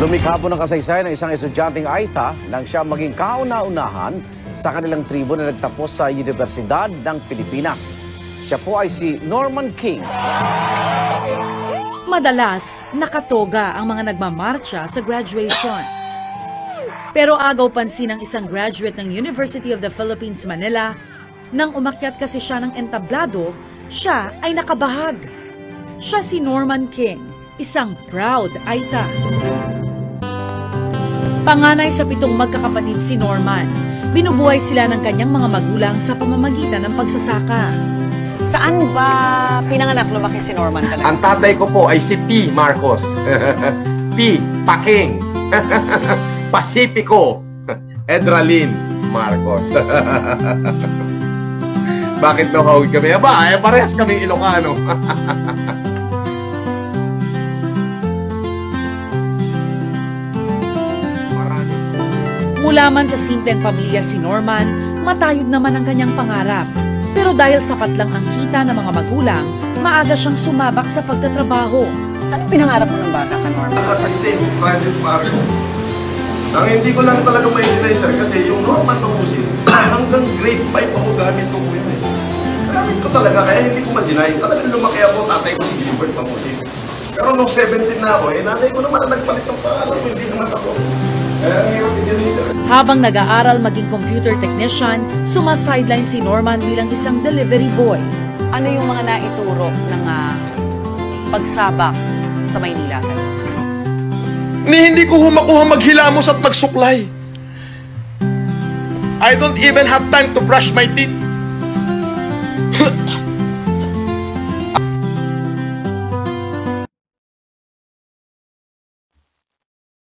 Lumikha po ng kasaysayan ng isang estudyanteng Aita nang siya maging kauna-unahan sa kanilang tribo na nagtapos sa Universidad ng Pilipinas. Siya po ay si Norman King. Madalas, nakatoga ang mga nagmamarcha sa graduation. Pero agaw pansin ng isang graduate ng University of the Philippines, Manila, nang umakyat kasi siya ng entablado, siya ay nakabahag. Siya si Norman King, isang proud Aita. Panganay sa 7 magkakapatid si Norman. Binubuhay sila ng kanyang mga magulang sa pamamagitan ng pagsasaka. Saan ba pinanganak, lumaki si Norman talaga? Ang tatay ko po ay si P. Marcos. P. Paking. Pacifico. Edralin Marcos. Bakit nawawid kami? Aba, parehas kaming Ilocano. Mula man sa simpleng pamilya si Norman, matayog naman ang kanyang pangarap. Pero dahil sapat lang ang kita ng mga magulang, maaga siyang sumabak sa pagtatrabaho. Anong pinangarap mo ng bata ka, Norman? At St. Francis Marcos. Ang hindi ko lang talaga ma-deny, sir, kasi yung Norman Mamusin, hanggang grade 5 ako gamit ko po yun eh. Gamit ko talaga, kaya hindi ko ma-deny. Talagang lumaki ako, tatay ko si Gilbert Mamusin. Pero nung 17 na ako, nanay ko naman na nagpalit ng pangalan ko, hindi naman ako. Habang nag-aaral maging computer technician, sumasideline si Norman bilang isang delivery boy. Ano yung mga naituro ng pagsabak sa Maynila? Hindi ko makuha maghilamos at magsuklay. I don't even have time to brush my teeth.